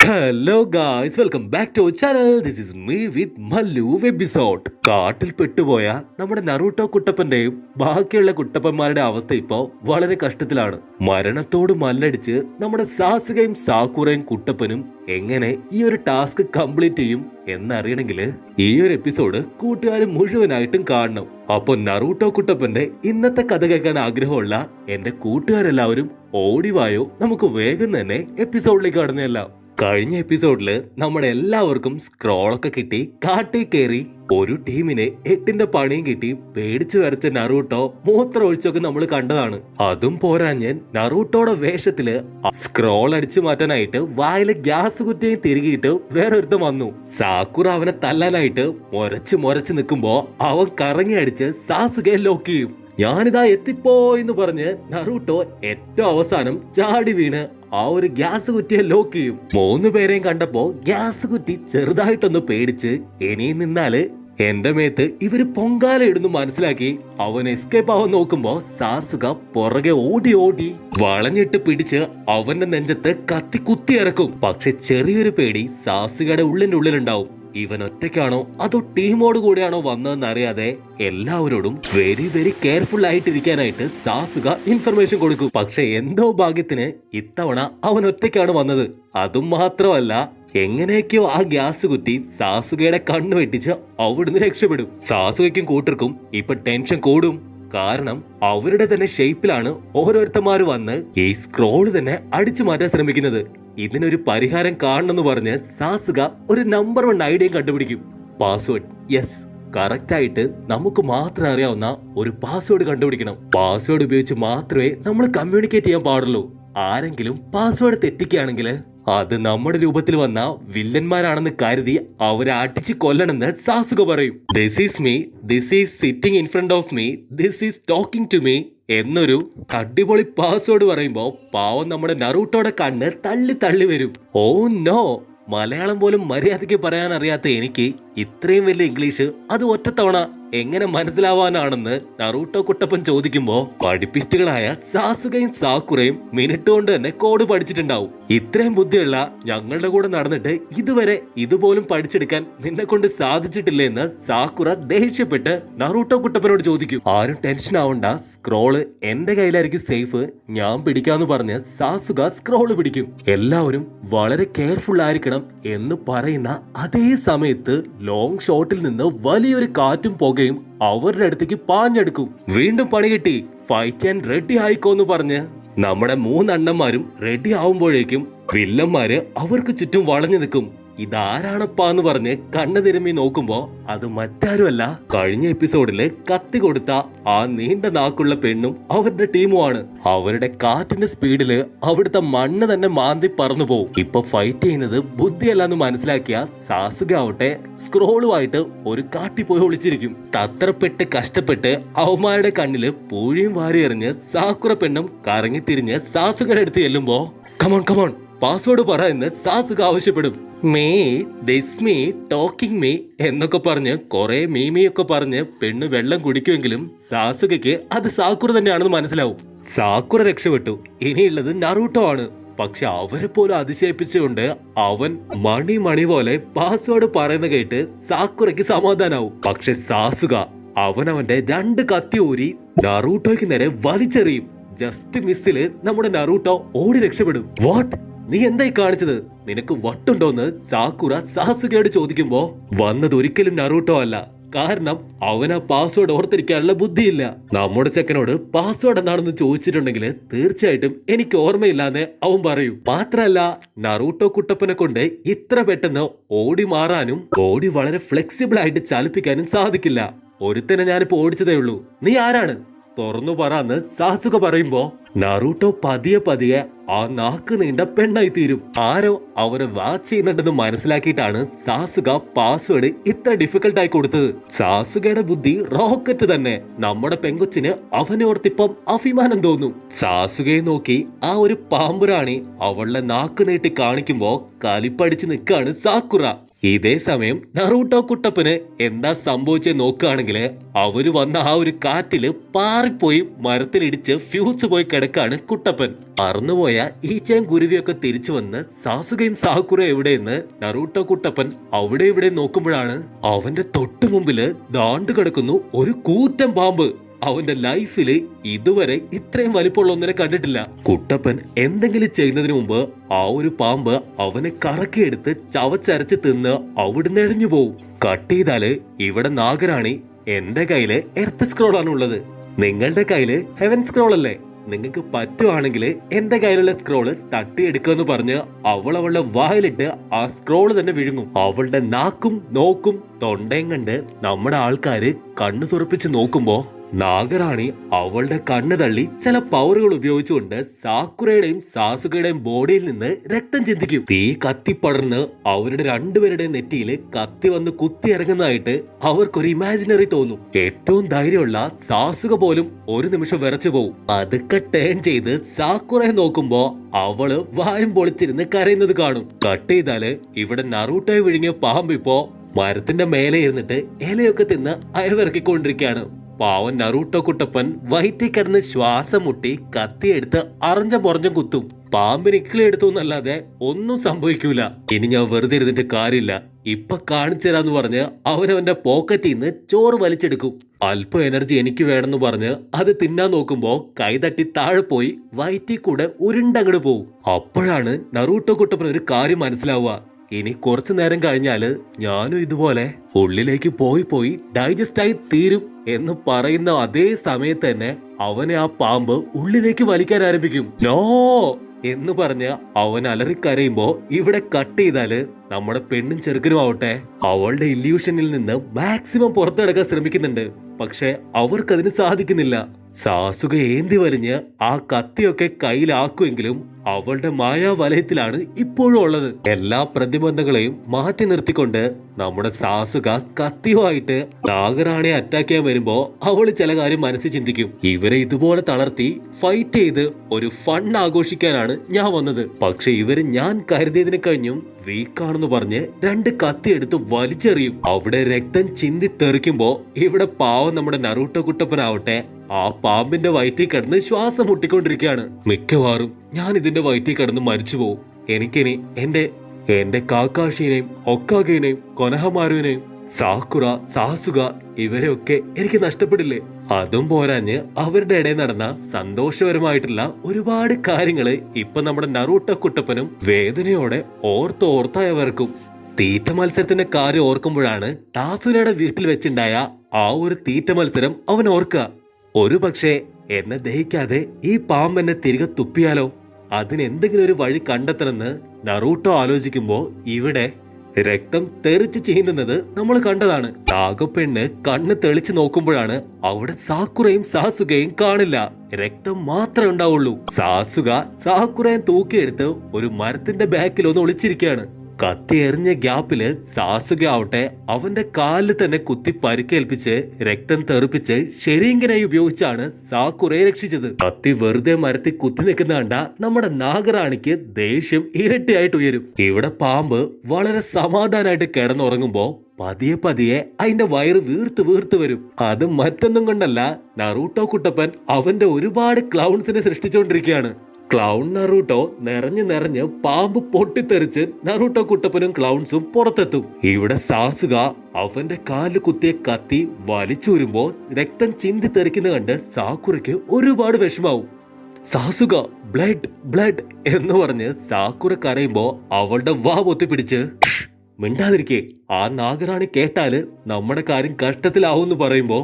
Hello guys, welcome back to channel. This is me with Mallu episode. കാട്ടിൽ പെട്ടുപോയ നമ്മുടെ Naruto കുട്ടപ്പന്റെയും ബാക്കിയുള്ള കുട്ടപ്പന്മാരുടെ അവസ്ഥ ഇപ്പോ വളരെ കഷ്ടത്തിലാണ്. മരണത്തോട് മല്ലടിച്ച് നമ്മുടെ സാസുകയും സാക്കുറയും കുട്ടപ്പനും എങ്ങനെ ഈ ഒരു ടാസ്ക് കംപ്ലീറ്റ് ചെയ്യും എന്നറിയണമെങ്കിൽ ഈ ഒരു എപ്പിസോഡ് കൂട്ടുകാരും മുഴുവനായിട്ടും കാണണം. അപ്പൊ നറൂട്ടോ കുട്ടപ്പന്റെ ഇന്നത്തെ കഥ കേൾക്കാൻ ആഗ്രഹമുള്ള എന്റെ കൂട്ടുകാരെല്ലാവരും ഓടിവായോ, നമുക്ക് വേഗം തന്നെ എപ്പിസോഡിലേക്ക് കടന്നെല്ലാം. കഴിഞ്ഞ എപ്പിസോഡില് നമ്മുടെ എല്ലാവർക്കും സ്ക്രോളൊക്കെ കിട്ടി, കാട്ടിൽ കയറി ഒരു ടീമിനെ 8ന്റെ പണിയും കിട്ടി പേടിച്ചു വരച്ച നറൂട്ടോ മൂത്രം ഒഴിച്ചൊക്കെ നമ്മൾ കണ്ടതാണ്. അതും പോരാഞ്ഞ് നറൂട്ടോയുടെ വേഷത്തില് സ്ക്രോൾ അടിച്ചു മാറ്റാനായിട്ട് വായില് ഗ്യാസ് കുറ്റിയും തിരികിയിട്ട് വേറൊരുത്തം വന്നു. സാക്കുറ അവനെ തല്ലാനായിട്ട് മൊരച്ച് നിൽക്കുമ്പോ അവൻ കറങ്ങി അടിച്ച് സാസുകയെ ലോക്ക് ചെയ്യും. ഞാനിതാ എത്തിപ്പോ എന്ന് പറഞ്ഞ് നറൂട്ടോ ഏറ്റവും അവസാനം ചാടി വീണ് ആ ഒരു ഗ്യാസ് കുറ്റിയെ ലോക്ക് ചെയ്യും. 3 പേരെയും കണ്ടപ്പോ ഗ്യാസ് കുറ്റി ചെറുതായിട്ടൊന്ന് പേടിച്ച് ഇനിയും നിന്നാല് എന്റെ മേത്ത് ഇവര് പൊങ്കാല ഇടുന്നു മനസ്സിലാക്കി അവൻ എസ്കേപ്പ് ആവാൻ നോക്കുമ്പോ സാസുക പുറകെ ഓടി വളഞ്ഞിട്ട് പിടിച്ച് അവന്റെ നെഞ്ചത്ത് കത്തി കുത്തി ഇറക്കും. പക്ഷെ ചെറിയൊരു പേടി സാസുകയുടെ ഉള്ളിലുണ്ടാവും. ഇവൻ ഒറ്റയ്ക്കാണോ അതോ ടീമോട് കൂടെയാണോ വന്നതെന്ന് അറിയാതെ എല്ലാവരോടും വെരി കെയർഫുൾ ആയിട്ടിരിക്കാനായിട്ട് സാസുക ഇൻഫർമേഷൻ കൊടുക്കും. പക്ഷെ എന്തോ ഭാഗ്യത്തിന് ഇത്തവണ അവൻ ഒറ്റയ്ക്കാണ് വന്നത്. അതും മാത്രമല്ല, എങ്ങനെയൊക്കെയോ ആ ഗ്യാസ് കുറ്റി സാസുകയുടെ കണ്ണ് വെട്ടിച്ച് അവിടുന്ന് രക്ഷപ്പെടും. സാസുകയ്ക്കും കൂട്ടർക്കും ഇപ്പൊ ടെൻഷൻ കൂടും. കാരണം അവരുടെ തന്നെ ഷേപ്പിലാണ് ഓരോരുത്തന്മാര് വന്ന് ഈ സ്ക്രോള് തന്നെ അടിച്ചു മാറ്റാൻ ശ്രമിക്കുന്നത്. ഇതിനൊരു പരിഹാരം കാണണമെന്ന് പറഞ്ഞ് സാസുക ഒരു നമ്പർ 1 ഐഡിയ കണ്ടുപിടിക്കും. പാസ്വേഡ്. യെസ്, കറക്റ്റ് ആയിട്ട് നമുക്ക് മാത്രം അറിയാവുന്ന ഒരു പാസ്വേഡ് കണ്ടുപിടിക്കണം. പാസ്വേഡ് ഉപയോഗിച്ച് മാത്രമേ നമ്മൾ കമ്മ്യൂണിക്കേറ്റ് ചെയ്യാൻ പാടുള്ളൂ. ആരെങ്കിലും പാസ്വേഡ് തെറ്റിക്കുകയാണെങ്കിൽ അത് നമ്മുടെ രൂപത്തിൽ വന്ന വില്ലന്മാരാണെന്ന് കരുതി അവരെ അടിച്ചു കൊല്ലണമെന്ന് സാസുക പറയും. This is me, this is sitting in front of me, this is talking to me എന്നൊരു അടിപൊളി പാസ്വേഡ് പറയുമ്പോ പാവം നമ്മുടെ നറൂട്ടോയുടെ കണ്ണ് തള്ളി വരും. ഓ നോ, മലയാളം പോലും മര്യാദയ്ക്ക് പറയാൻ അറിയാത്ത എനിക്ക് ഇത്രയും വലിയ ഇംഗ്ലീഷ് അത് ഒറ്റത്തവണ എങ്ങനെ മനസ്സിലാവാനാണെന്ന് നറൂട്ടോ കുട്ടപ്പൻ ചോദിക്കുമ്പോ പഠിപ്പിസ്റ്റുകളായ സാസുകയും സാക്കുറയും മിനിറ്റ് കൊണ്ട് തന്നെ കോഡ് പഠിച്ചിട്ടുണ്ടാവും. ഇത്രയും ബുദ്ധിയുള്ള ഞങ്ങളുടെ കൂടെ നടന്നിട്ട് ഇതുവരെ ഇതുപോലും പഠിച്ചെടുക്കാൻ നിന്നെ കൊണ്ട് സാധിച്ചിട്ടില്ലേ എന്ന് സാക്കുറ ദേഷ്യപ്പെട്ട് നറൂട്ടോ കുട്ടപ്പനോട് ചോദിക്കും. ആരും ടെൻഷൻ ആവണ്ട, സ്ക്രോള് എന്റെ കയ്യിലായിരിക്കും സേഫ്, ഞാൻ പിടിക്കാന്ന് പറഞ്ഞ് സാസുക സ്ക്രോള് പിടിക്കും. എല്ലാവരും വളരെ കെയർഫുൾ ആയിരിക്കണം എന്ന് പറയുന്ന അതേ സമയത്ത് ലോങ് ഷോട്ടിൽ നിന്ന് വലിയൊരു കാറ്റും പുകയും അവരുടെ അടുത്തേക്ക് പാഞ്ഞെടുക്കും. വീണ്ടും പണി കിട്ടി, ഫൈറ്റ് ചെയ്യാൻ റെഡി ആയിക്കോന്ന് പറഞ്ഞ് നമ്മുടെ 3 അണ്ണന്മാരും റെഡി ആവുമ്പോഴേക്കും വില്ലന്മാര് അവർക്ക് ചുറ്റും വളഞ്ഞു നിൽക്കും. ഇതാരാണപ്പാന്ന് പറഞ്ഞ് കണ്ണു തിരുമ്മി നോക്കുമ്പോ അത് മറ്റാരുമല്ല, കഴിഞ്ഞ എപ്പിസോഡില് കത്തി കൊടുത്ത ആ നീണ്ട നാക്കുള്ള പെണ്ണും അവരുടെ ടീമുമാണ്. അവരുടെ കാറ്റിന്റെ സ്പീഡില് അവിടുത്തെ മണ്ണ് തന്നെ മാന്തി പറന്നു പോകും. ഇപ്പൊ ഫൈറ്റ് ചെയ്യുന്നത് ബുദ്ധിയല്ലാന്ന് മനസ്സിലാക്കിയ സാസുക ആവട്ടെ സ്ക്രോളുമായിട്ട് ഒരു കാട്ടി പോയി ഒളിച്ചിരിക്കും. തത്രപ്പെട്ട് കഷ്ടപ്പെട്ട് അവന്മാരുടെ കണ്ണില് പൂഴിയും വാരി എറിഞ്ഞ് സാക്കുറ പെണ്ണും കറങ്ങി തിരിഞ്ഞ് സാസുകയുടെ അടുത്ത് ചെല്ലുമ്പോ കമോൺ പാസ്വേഡ് പറ എന്ന് സാസുക ആവശ്യപ്പെടും. May this me talking me എന്നൊക്കെ പറഞ്ഞ് കുറെ മീമിയൊക്കെ പറഞ്ഞ് പെണ്ണ് വെള്ളം കുടിക്കുമെങ്കിലും സാസുകയ്ക്ക് അത് സാക്കുറ തന്നെയാണെന്ന് മനസ്സിലാവും. സാക്കുറ രക്ഷപ്പെട്ടു. ഇനിയുള്ളത് നറൂട്ടോ ആണ്. പക്ഷെ അവരെ പോലും അതിശയിപ്പിച്ചുകൊണ്ട് അവൻ മണി പോലെ പാസ്വേഡ് പറയുന്ന കേട്ട് സാക്കുറയ്ക്ക് സമാധാനാവും. പക്ഷെ സാസുക അവനവന്റെ 2 കത്തി ഊരി നറൂട്ടോയ്ക്ക് നേരെ വലിച്ചെറിയും. ജസ്റ്റ് മിസ്സില് നമ്മുടെ നറൂട്ടോ ഓടി രക്ഷപ്പെടും. വാട്ട്, നീ എന്തായി കാണിച്ചത്? നിനക്ക് വട്ടുണ്ടോന്ന് സാക്കുറ സാസുകയോട് ചോദിക്കുമ്പോ വന്നത് ഒരിക്കലും നറൂട്ടോ അല്ല, കാരണം അവന് പാസ്വേഡ് ഓർത്തിരിക്കാനുള്ള ബുദ്ധിയില്ല. നമ്മുടെ ചെക്കനോട് പാസ്വേഡ് എന്താണെന്ന് ചോദിച്ചിട്ടുണ്ടെങ്കിൽ തീർച്ചയായിട്ടും എനിക്ക് ഓർമ്മയില്ലാന്ന് അവൻ പറയും. മാത്രല്ല, നറൂട്ടോ കുട്ടപ്പനെ കൊണ്ട് ഇത്ര പെട്ടെന്ന് ഓടി മാറാനും ബോഡി വളരെ ഫ്ലെക്സിബിൾ ആയിട്ട് ചലിപ്പിക്കാനും സാധിക്കില്ല. ഒരുത്തനെ ഞാനിപ്പോ ഓടിച്ചതേ ഉള്ളൂ, നീ ആരാണ് തുറന്നു പറയാന്ന് സാസുക പറയുമ്പോ നറൂട്ടോ പതിയെ ആ നാക്ക് നീണ്ട പെണ്ണായി തീരും. ആരോ അവരെ വാച്ച് ചെയ്യുന്നുണ്ടെന്ന് മനസ്സിലാക്കിയിട്ടാണ് സാസുക പാസ്വേഡ് ഇത്ര ഡിഫിക്കൽട്ട് ആയി കൊടുത്തത്. സാസുകയുടെ ബുദ്ധി റോക്കറ്റ് തന്നെ. നമ്മുടെ പെങ്കൊച്ചിന് അവനോർത്തിപ്പം അഭിമാനം തോന്നും. സാസുകയെ നോക്കി ആ ഒരു പാമ്പുരാണി അവളുടെ നാക്ക് നീട്ടി കാണിക്കുമ്പോ കലിപ്പടിച്ച് നിൽക്കാണ് സാക്കുറ. ഇതേ സമയം നറൂട്ടോ കുട്ടപ്പന് എന്താ സംഭവിച്ചത് നോക്കുകയാണെങ്കിൽ അവര് വന്ന ആ ഒരു കാറ്റില് പാറിപ്പോയി മരത്തിലിടിച്ച് ഫ്യൂസ് പോയി കിടക്കാണ് കുട്ടപ്പൻ. പറന്നുപോയ ഈച്ചയും കുരുവിയൊക്കെ തിരിച്ചു വന്ന് സാസുകയും സാക്കുറ എവിടെയെന്ന് നറൂട്ടോ കുട്ടപ്പൻ അവിടെ ഇവിടെ നോക്കുമ്പോഴാണ് അവന്റെ തൊട്ടു മുമ്പില് ദാണ്ട് കിടക്കുന്നു ഒരു കൂറ്റൻ പാമ്പ്. അവന്റെ ലൈഫില് ഇതുവരെ ഇത്രയും വലിപ്പമുള്ള ഒന്നിനെ കണ്ടിട്ടില്ല. കുട്ടപ്പൻ എന്തെങ്കിലും ചെയ്യുന്നതിന് മുമ്പ് ആ ഒരു പാമ്പ് അവനെ കറക്കിയെടുത്ത് ചവച്ചരച്ച് തിന്ന് അവിടുന്ന് എഴിഞ്ഞു പോവും. കട്ട് ചെയ്താല് ഇവിടെ നാഗരാണി, എന്റെ കയ്യില് എർത്ത് സ്ക്രോൾ ആണ് ഉള്ളത്, നിങ്ങളുടെ കയ്യില് ഹെവൻ സ്ക്രോൾ അല്ലേ? നിങ്ങൾക്ക് പറ്റുവാണെങ്കിൽ എന്റെ കയ്യിലുള്ള സ്ക്രോള് തട്ടിയെടുക്കുമെന്ന് പറഞ്ഞ് അവളുടെ വായിലിട്ട് ആ സ്ക്രോള് തന്നെ വിഴുങ്ങും. അവളുടെ നാക്കും നോക്കും തൊണ്ടയും കണ്ട് നമ്മുടെ ആൾക്കാര് കണ്ണു തുറപ്പിച്ച് നോക്കുമ്പോ നാഗറാണി അവളുടെ കണ്ണ് തള്ളി ചില പവറുകൾ ഉപയോഗിച്ചുകൊണ്ട് സാക്കുറയുടെയും സാസുകയുടെയും ബോഡിയിൽ നിന്ന് രക്തം ചിന്തിക്കും. തീ കത്തിപ്പടർന്ന് അവരുടെ രണ്ടുപേരുടെയും നെറ്റിയിൽ കത്തി വന്ന് കുത്തി ഇറങ്ങുന്നതായിട്ട് അവർക്കൊരു ഇമാജിനറി തോന്നും. ഏറ്റവും ധൈര്യമുള്ള സാസുക പോലും ഒരു നിമിഷം വിറച്ചു പോവും. അതൊക്കെ ടേൺ ചെയ്ത് സാക്കുറയെ നോക്കുമ്പോ അവള് വായും പൊളിച്ചിരുന്ന് കരയുന്നത് കാണും. കട്ട് ചെയ്താല് ഇവിടെ നറൂട്ടോയെ വിഴുങ്ങിയ പാമ്പ് ഇപ്പോ മരത്തിന്റെ മേലെ ഇരുന്നിട്ട് ഇലയൊക്കെ തിന്ന് അയവിറക്കിക്കൊണ്ടിരിക്കുകയാണ്. പാവൻ നറൂട്ടോ കുട്ടപ്പൻ വയറ്റിൽ കിടന്ന് ശ്വാസം മുട്ടി കത്തിയെടുത്ത് അറിഞ്ഞ പുറഞ്ഞും കുത്തും. പാമ്പിന് ഇക്കിളി എടുത്തു എന്നല്ലാതെ ഒന്നും സംഭവിക്കൂല. ഇനി ഞാൻ വെറുതെ ഇരുന്നിട്ട് കാര്യമില്ല, ഇപ്പൊ കാണിച്ചു തരാന്ന് പറഞ്ഞ് അവനവന്റെ പോക്കറ്റിൽ നിന്ന് ചോറ് വലിച്ചെടുക്കും. അല്പം എനർജി എനിക്ക് വേണമെന്ന് പറഞ്ഞ് അത് തിന്നാൻ നോക്കുമ്പോ കൈതട്ടി താഴെ പോയി വയറ്റിൽ കൂടെ ഉരുണ്ടങ്ങട് പോവും. അപ്പോഴാണ് നറൂട്ടോ കുട്ടപ്പൻ ഒരു കാര്യം മനസ്സിലാവുക. ഇനി കുറച്ചു നേരം കഴിഞ്ഞാല് ഞാനും ഇതുപോലെ ഉള്ളിലേക്ക് പോയി ഡൈജസ്റ്റ് ആയി തീരും എന്ന് പറയുന്ന അതേ സമയത്ത് തന്നെ അവനെ ആ പാമ്പ് ഉള്ളിലേക്ക് വലിക്കാൻ ആരംഭിക്കും. നോ എന്ന് പറഞ്ഞ് അവൻ അലറിക്കരയുമ്പോ ഇവിടെ കട്ട് ചെയ്താല് നമ്മുടെ പെണ്ണും ചെറുക്കനും ആവട്ടെ അവളുടെ ഇല്യൂഷനിൽ നിന്ന് മാക്സിമം പുറത്തെടുക്കാൻ ശ്രമിക്കുന്നുണ്ട്. പക്ഷെ അവർക്കതിന് സാധിക്കുന്നില്ല. സാസുക ഏന്തി വലിഞ്ഞ് ആ കത്തിയൊക്കെ കയ്യിലാക്കുമെങ്കിലും അവളുടെ മായാവലയത്തിലാണ് ഇപ്പോഴും ഉള്ളത്. എല്ലാ പ്രതിബന്ധങ്ങളെയും മാറ്റി നിർത്തിക്കൊണ്ട് നമ്മുടെ സാസുക കത്തിയുമായിട്ട് നാഗറാണിയെ അറ്റാക്ക് ചെയ്യാൻ വരുമ്പോ അവള് ചില കാര്യം മനസ്സിൽ ചിന്തിക്കും. ഇവരെ ഇതുപോലെ തളർത്തി ഫൈറ്റ് ചെയ്ത് ഒരു ഫൺ ആഘോഷിക്കാനാണ് ഞാൻ വന്നത്. പക്ഷെ ഇവര് ഞാൻ കരുതിയതിനെ കഴിഞ്ഞും വീക്കാണെന്ന് പറഞ്ഞ് രണ്ട് കത്തി എടുത്ത് വലിച്ചെറിയും. അവിടെ രക്തം ചിന്തി തെറിക്കുമ്പോ ഇവിടെ പാവം നമ്മുടെ നറൂട്ടോ കുട്ടപ്പനാവട്ടെ ആ പാമ്പിന്റെ വയറ്റിൽ കിടന്ന് ശ്വാസം മുട്ടിക്കൊണ്ടിരിക്കുകയാണ്. മിക്കവാറും ഞാൻ ഇതിന്റെ വയറ്റിൽ കിടന്ന് മരിച്ചു പോവും. എനിക്കിനി എന്റെ കാക്കാഷിനെയും ഒക്കാഗേനെയും കൊനഹമാരുവിനെയും സാക്കുറ സാസുക ഇവരെയൊക്കെ എനിക്ക് നഷ്ടപ്പെടില്ലേ? അതും പോരാഞ്ഞ് അവരുടെ ഇടയിൽ നടന്ന സന്തോഷപരമായിട്ടുള്ള ഒരുപാട് കാര്യങ്ങള് ഇപ്പൊ നമ്മുടെ നറൂട്ടോ കുട്ടപ്പനും വേദനയോടെ ഓർത്തായവർക്കും. തീറ്റ മത്സരത്തിന്റെ കാര്യം ഓർക്കുമ്പോഴാണ് ടാസുനയുടെ വീട്ടിൽ വെച്ചുണ്ടായ ആ ഒരു തീറ്റ മത്സരം അവൻ ഓർക്കുക. ഒരു പക്ഷേ എന്നെ ദഹിക്കാതെ ഈ പാമ്പ് എന്നെ തിരികെ തുപ്പിയാലോ? അതിനെന്തെങ്കിലും ഒരു വഴി കണ്ടെത്തണമെന്ന് നറൂട്ടോ ആലോചിക്കുമ്പോ ഇവിടെ രക്തം തെറിച്ച് ചെയ്യുന്നത് നമ്മൾ കണ്ടതാണ്. നാഗപ്പെണ്ണ് കണ്ണ് തെളിച്ച് നോക്കുമ്പോഴാണ് അവിടെ സാക്കുറയും സാസുകയും കാണില്ല, രക്തം മാത്രമേ ഉണ്ടാവുള്ളൂ. സാസുക സാക്കുറയും തൂക്കിയെടുത്ത് ഒരു മരത്തിന്റെ ബാക്കിൽ ഒന്ന് ഒളിച്ചിരിക്കുകയാണ്. കത്തി എറിഞ്ഞ ഗ്യാപ്പില് സാസുക ആവട്ടെ അവന്റെ കാലിൽ തന്നെ കുത്തി പരിക്കേൽപ്പിച്ച് രക്തം തെറിപ്പിച്ച് ശരീങ്കനായി ഉപയോഗിച്ചാണ് സാക്കുറയെ രക്ഷിച്ചത്. കത്തി വെറുതെ മരത്തിൽ കുത്തി നിൽക്കുന്ന കണ്ട നമ്മുടെ നാഗറാണിക്ക് ദേഷ്യം ഇരട്ടിയായിട്ട് ഉയരും. ഇവിടെ പാമ്പ് വളരെ സമാധാനമായിട്ട് കിടന്നുറങ്ങുമ്പോ പതിയെ അതിന്റെ വയറ് വീർത്ത് വരും. അത് മറ്റൊന്നും കൊണ്ടല്ല, നറൂട്ടോ കുട്ടപ്പൻ അവന്റെ ഒരുപാട് ക്ലൗൺസിനെ സൃഷ്ടിച്ചുകൊണ്ടിരിക്കുകയാണ്. ക്ലൗൺ നറൂട്ടോ നിറഞ്ഞ് പാമ്പ് പൊട്ടിത്തെറിച്ച് നറൂട്ടോ കുട്ടപ്പനും ക്ലൗൺസും പുറത്തെത്തും. ഇവിടെ സാസുക അവന്റെ കാല് കുത്തിയ കത്തി വലിച്ചൂരുമ്പോ രക്തം ചിന്തി തെറിക്കുന്ന കണ്ട് സാക്കുറയ്ക്ക് ഒരുപാട് വിഷമാവും. സാസുക ബ്ലഡ് എന്ന് പറഞ്ഞ് സാക്കുറ കരയുമ്പോ അവളുടെ വാ പൊത്തിപ്പിടിച്ച് മിണ്ടാതിരിക്കേ, ആ നാഗറാണി കേട്ടാല് നമ്മുടെ കാര്യം കഷ്ടത്തിലാവൂന്ന് പറയുമ്പോ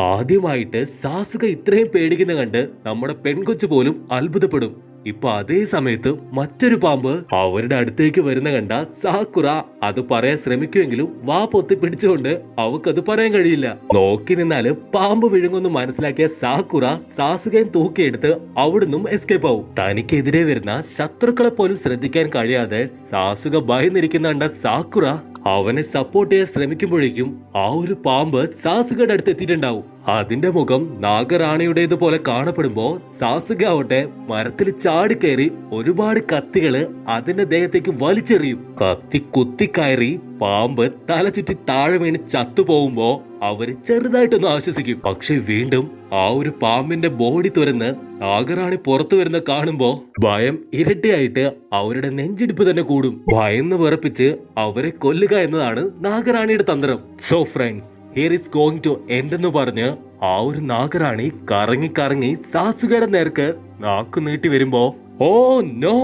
ആദ്യമായിട്ട് സാസുക ഇത്രയും പേടിക്കുന്ന കണ്ട് നമ്മുടെ പെൺകൊച്ചു പോലും അത്ഭുതപ്പെടും. ഇപ്പൊ അതേ സമയത്ത് മറ്റൊരു പാമ്പ് അവരുടെ അടുത്തേക്ക് വരുന്ന കണ്ട സാക്കുറ അത് പറയാൻ ശ്രമിക്കുമെങ്കിലും വാ പൊത്തി പിടിച്ചുകൊണ്ട് അവക്കത് പറയാൻ കഴിയില്ല. നോക്കി നിന്നാല് പാമ്പ് വിഴുങ്ങുന്നു മനസ്സിലാക്കിയ സാക്കുറ സാസുകയും തൂക്കിയെടുത്ത് അവിടുന്നും എസ്കേപ്പ് ആവും. തനിക്കെതിരെ വരുന്ന ശത്രുക്കളെ പോലും ശ്രദ്ധിക്കാൻ കഴിയാതെ സാസുക ഭയന്നിരിക്കുന്ന കണ്ട സാക്കുറ അവനെ സപ്പോർട്ട് ചെയ്യാൻ ശ്രമിക്കുമ്പോഴേക്കും ആ ഒരു പാമ്പ് സാസുകയുടെ അടുത്ത് എത്തിയിട്ടുണ്ടാവും. അതിന്റെ മുഖം നാഗറാണിയുടേതുപോലെ കാണപ്പെടുമ്പോ സാസുക ആവട്ടെ മരത്തിൽ ചാടിക്കയറി ഒരുപാട് കത്തികള് അതിന്റെ ദേഹത്തേക്ക് വലിച്ചെറിയും. കത്തി കുത്തിക്കയറി പാമ്പ് തല ചുറ്റി താഴെ വീണ് ചത്തുപോകുമ്പോ അവര് ചെറുതായിട്ടൊന്ന് ആശ്വസിക്കും. പക്ഷെ വീണ്ടും ആ ഒരു പാമ്പിന്റെ ബോഡി തുറന്ന് നാഗറാണി പുറത്തു വരുന്ന കാണുമ്പോ ഭയം ഇരട്ടിയായിട്ട് അവരുടെ നെഞ്ചിടിപ്പ് തന്നെ കൂടും. ഭയന്ന് വിറപ്പിച്ച് അവരെ കൊല്ലുക എന്നതാണ് നാഗറാണിയുടെ തന്ത്രം. So friends, here is going to end എന്ന് പറഞ്ഞ് ആ ഒരു നാഗറാണി കറങ്ങി കറങ്ങി സാസുകയുടെ നേർക്ക് നാക്കു നീട്ടി വരുമ്പോ ഓ നോ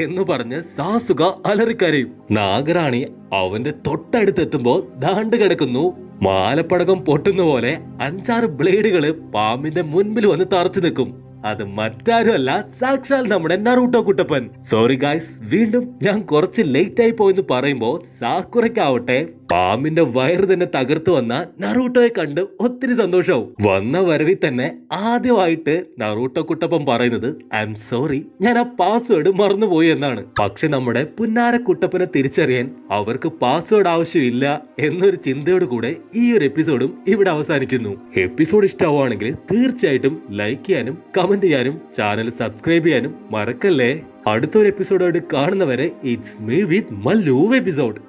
എന്ന് പറഞ്ഞ് സാസുക അലറിക്കരയും. നാഗറാണി അവന്റെ തൊട്ടടുത്തെത്തുമ്പോ ദാണ്ട് കിടക്കുന്നു. മാലപ്പടകം പൊട്ടുന്ന പോലെ 5-6 ബ്ലേഡുകള് പാമ്പിന്റെ മുൻപിൽ വന്ന് തറച്ചു നിൽക്കും. അത് മറ്റാരുമല്ല, സാക്ഷാൽ നമ്മുടെ നറൂട്ടോ കുട്ടപ്പൻ. സോറി ഗായ്സ്, വീണ്ടും ഞാൻ കുറച്ച് ലേറ്റ് ആയി പോയെന്ന് പറയുമ്പോ സാക്കുറയ്ക്കാവട്ടെ പാമ്പിന്റെ വയറ് തന്നെ തകർത്തു വന്ന നറൂട്ടോയെ കണ്ട് ഒത്തിരി സന്തോഷവും. വന്ന വരവിൽ തന്നെ ആദ്യമായിട്ട് നറൂട്ടോ കുട്ടപ്പൻ പറയുന്നത് ഐ എം സോറി, ഞാൻ ആ പാസ്വേഡ് മറന്നുപോയി എന്നാണ്. പക്ഷെ നമ്മുടെ പുന്നാര കുട്ടപ്പനെ തിരിച്ചറിയാൻ അവർക്ക് പാസ്വേഡ് ആവശ്യമില്ല എന്നൊരു ചിന്തയോട് കൂടെ ഈ ഒരു എപ്പിസോഡും ഇവിടെ അവസാനിക്കുന്നു. എപ്പിസോഡ് ഇഷ്ടമാവുകയാണെങ്കിൽ തീർച്ചയായിട്ടും ലൈക്ക് ചെയ്യാനും കമന്റ് ചെയ്യാനും ചാനൽ സബ്സ്ക്രൈബ് ചെയ്യാനും മറക്കല്ലേ. അടുത്തൊരു എപ്പിസോഡോട് കാണുന്നവരെ it's me with Mallu episode.